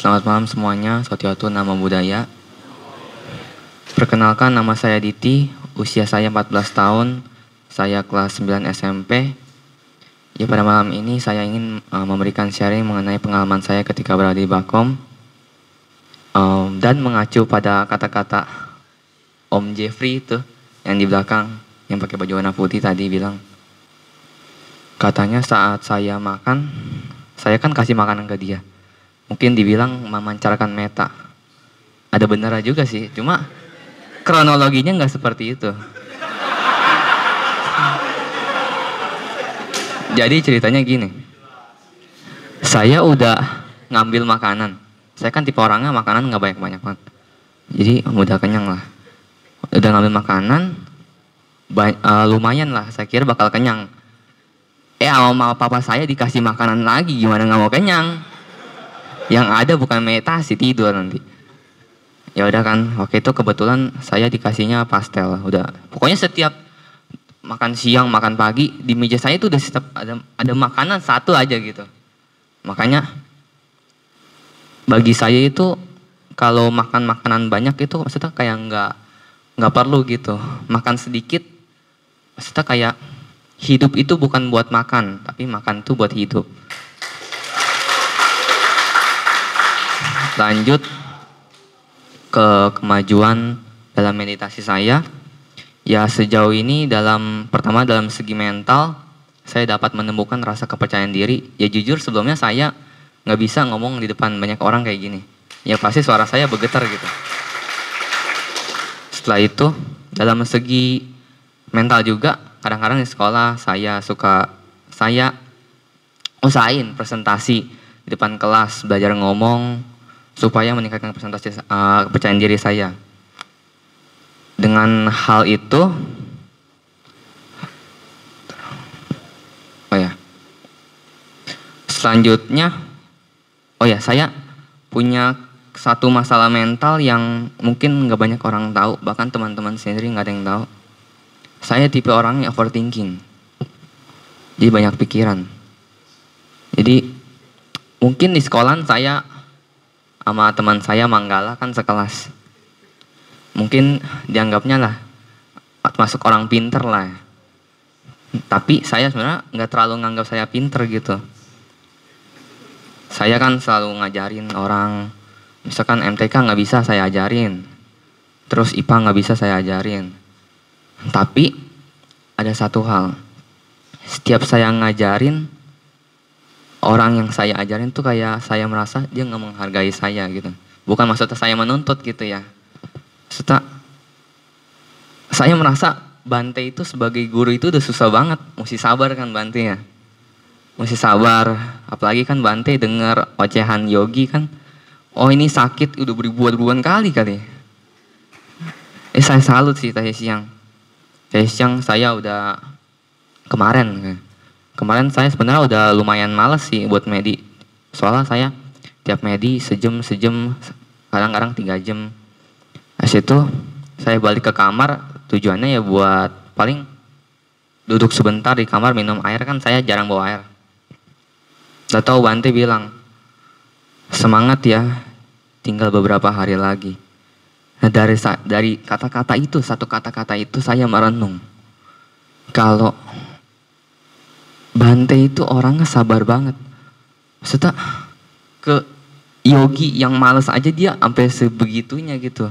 Selamat malam semuanya, Sotiotu Nama Budaya. Perkenalkan, nama saya Diti, usia saya 14 tahun, saya kelas 9 SMP. Ya, pada malam ini saya ingin memberikan sharing mengenai pengalaman saya ketika berada di Bakom. Dan mengacu pada kata-kata Om Jeffrey itu, yang di belakang, yang pakai baju warna putih tadi bilang, katanya saat saya makan, saya kan kasih makanan ke dia. Mungkin dibilang memancarkan meta. Ada benar juga sih, cuma kronologinya nggak seperti itu. Jadi ceritanya gini, saya udah ngambil makanan. Saya kan tipe orangnya makanan nggak banyak-banyak banget. Jadi udah kenyang lah. Udah ngambil makanan, lumayan lah, saya kira bakal kenyang. Sama papa saya dikasih makanan lagi, gimana nggak mau kenyang? Yang ada bukan meditasi, tidur nanti. Ya udah kan, waktu itu kebetulan saya dikasihnya pastel. Udah, pokoknya setiap makan siang, makan pagi, di meja saya itu udah setiap ada makanan satu aja gitu. Makanya bagi saya itu kalau makan makanan banyak itu maksudnya kayak nggak perlu gitu. Makan sedikit, maksudnya kayak hidup itu bukan buat makan, tapi makan tuh buat hidup. Lanjut ke kemajuan dalam meditasi saya. Ya, sejauh ini pertama dalam segi mental, saya dapat menemukan rasa kepercayaan diri. Ya jujur sebelumnya saya nggak bisa ngomong di depan banyak orang kayak gini. Ya pasti suara saya bergetar gitu. Setelah itu, dalam segi mental juga, kadang-kadang di sekolah saya usahain presentasi di depan kelas, belajar ngomong, supaya meningkatkan presentasi kepercayaan diri saya. Dengan hal itu, selanjutnya, saya punya satu masalah mental yang mungkin nggak banyak orang tahu, bahkan teman-teman sendiri nggak ada yang tahu. Saya tipe orang yang overthinking, jadi banyak pikiran. Jadi mungkin di sekolah saya sama teman saya Manggala kan sekelas. Mungkin dianggapnya lah masuk orang pinter lah. Tapi saya sebenarnya nggak terlalu nganggap saya pinter gitu. Saya kan selalu ngajarin orang. Misalkan MTK nggak bisa saya ajarin. Terus IPA nggak bisa saya ajarin. Tapi ada satu hal. Setiap saya ngajarin, orang yang saya ajarin tuh kayak saya merasa dia nggak menghargai saya gitu. Bukan maksudnya saya menuntut gitu ya. Maksudnya saya merasa Bante itu sebagai guru itu udah susah banget. Mesti sabar kan Bante ya. Mesti sabar. Apalagi kan Bante dengar ocehan yogi kan. Oh ini sakit udah beribuan-ribuan kali. Saya salut sih tadi siang. Tadi siang saya udah kemarin saya sebenarnya udah lumayan males sih buat medi. Soalnya saya tiap medi sejam, kadang-kadang 3 jam. Habis itu saya balik ke kamar, tujuannya ya buat paling duduk sebentar di kamar minum air, kan saya jarang bawa air. Udah tahu Bante bilang, semangat ya, tinggal beberapa hari lagi. Nah dari kata-kata itu, satu kata-kata itu saya merenung. Kalau Bante itu orangnya sabar banget. Maksudnya ke yogi yang males aja dia sampai sebegitunya gitu.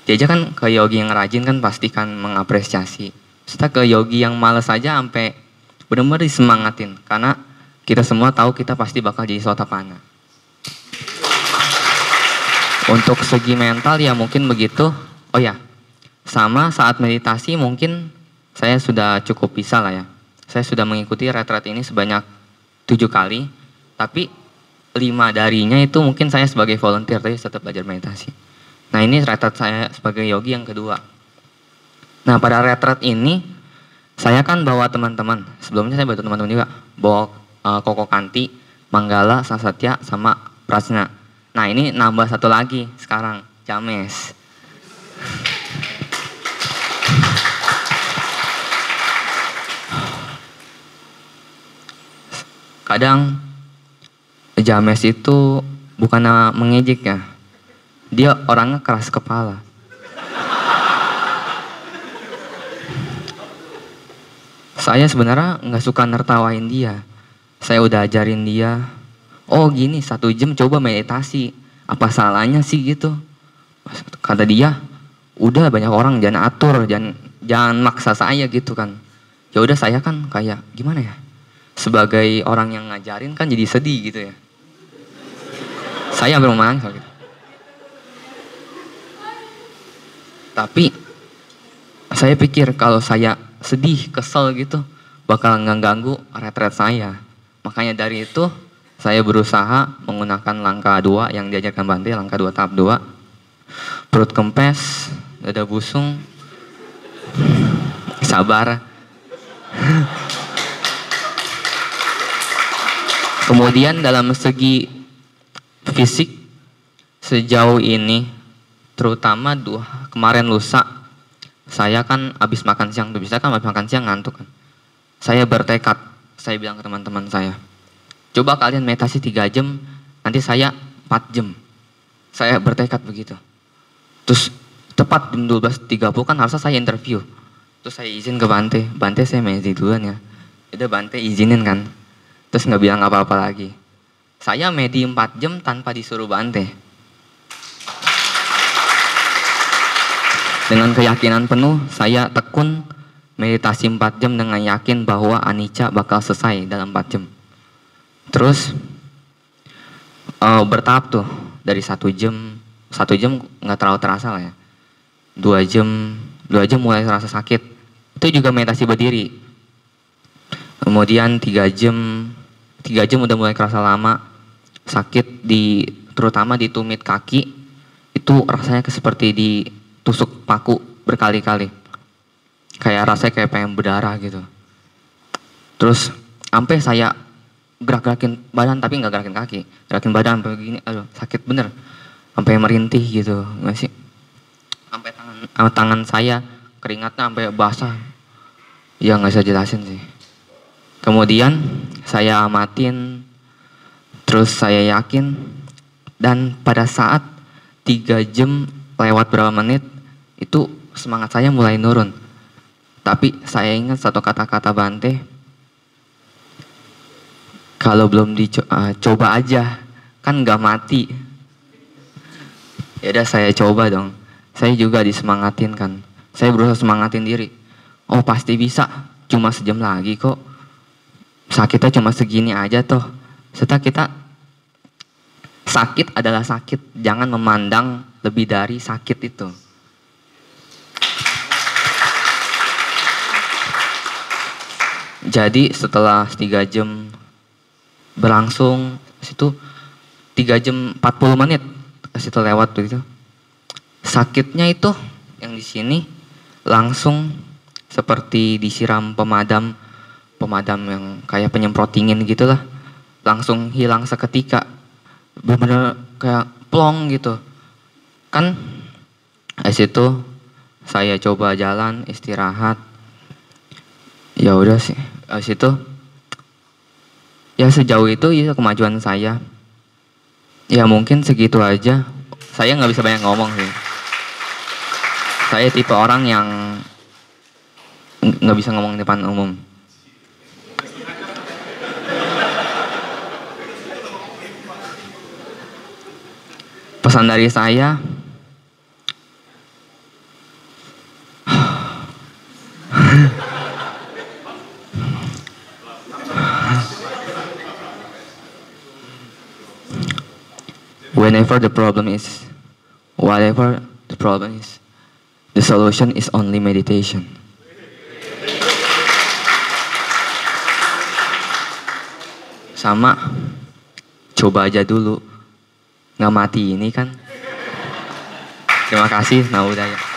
Dia aja kan ke yogi yang rajin kan pasti kan mengapresiasi. Maksudnya ke yogi yang males aja sampai benar-benar disemangatin. Karena kita semua tahu kita pasti bakal jadi Sotapanna. Untuk segi mental ya mungkin begitu. Sama saat meditasi mungkin saya sudah cukup bisa lah ya. Saya sudah mengikuti retret ini sebanyak 7 kali, tapi 5 darinya itu mungkin saya sebagai volunteer, tapi tetap belajar meditasi. Nah ini retret saya sebagai yogi yang kedua. Nah pada retret ini, saya kan bawa teman-teman, sebelumnya saya bawa teman-teman juga, bawa Koko Kanti, Manggala, Sasatya, sama Prasna. Nah ini nambah satu lagi sekarang, James. Kadang James itu bukan mengejek ya. Dia orangnya keras kepala. Saya sebenarnya nggak suka nertawain dia. Saya udah ajarin dia, oh gini 1 jam coba meditasi. Apa salahnya sih gitu? Kata dia, udah banyak orang, jangan atur, jangan maksa saya gitu kan. Ya udah, saya kan kayak gimana ya? Sebagai orang yang ngajarin kan jadi sedih gitu ya. Saya belum menangis gitu. Tapi saya pikir kalau saya sedih, kesel gitu, bakal ngeganggu retret saya. Makanya dari itu saya berusaha menggunakan langkah 2 yang diajarkan Bante, langkah 2 tahap 2. Perut kempes, dada busung, sabar. Kemudian dalam segi fisik, sejauh ini, terutama kemarin lusa, saya kan habis makan siang, bisa kan habis makan siang ngantuk kan. Saya bertekad, saya bilang ke teman-teman saya, coba kalian meditasi 3 jam, nanti saya 4 jam. Saya bertekad begitu. Terus tepat jam 12.30 kan harusnya saya interview. Terus saya izin ke Bante, Bante saya meditasi duluan ya. Udah Bante izinin kan. Terus nggak bilang apa-apa lagi. Saya meditasi 4 jam tanpa disuruh Bante. Dengan keyakinan penuh, saya tekun meditasi 4 jam dengan yakin bahwa anicca bakal selesai dalam 4 jam. Terus bertahap tuh, dari 1 jam nggak terlalu terasa lah ya. 2 jam mulai terasa sakit. Itu juga meditasi berdiri. Kemudian 3 jam udah mulai kerasa lama. Sakit terutama di tumit kaki. Itu rasanya seperti ditusuk paku berkali-kali. Kayak rasanya kayak pengen berdarah gitu. Terus sampai saya gerak-gerakin badan tapi nggak gerakin kaki. Gerakin badan sampai begini, aduh sakit bener. Sampai merintih gitu, masih. Sampai tangan saya keringatnya sampai basah. Ya nggak bisa jelasin sih. Kemudian saya amatin, terus saya yakin, dan pada saat 3 jam lewat berapa menit, itu semangat saya mulai nurun. Tapi saya ingat satu kata-kata Bante, kalau belum dicoba aja, kan nggak mati. Ya udah saya coba dong. Saya juga disemangatin kan. Saya berusaha semangatin diri. Oh pasti bisa, cuma sejam lagi kok. Sakitnya cuma segini aja toh. Setelah kita sakit adalah sakit, jangan memandang lebih dari sakit itu. Jadi setelah 3 jam berlangsung, situ 3 jam 40 menit situ lewat begitu. Sakitnya itu yang di sini langsung seperti disiram pemadam yang kayak penyemprot dingin gitulah. Langsung hilang seketika. Bener-bener kayak plong gitu. Kan di situ saya coba jalan, istirahat. Ya udah sih, di situ ya sejauh itu ya kemajuan saya. Ya mungkin segitu aja. Saya nggak bisa banyak ngomong sih. Saya tipe orang yang nggak bisa ngomong di depan umum. Pesan dari saya, whatever the problem is, the solution is only meditation. Sama, coba aja dulu, nggak mati ini kan. Terima kasih, Naudaya.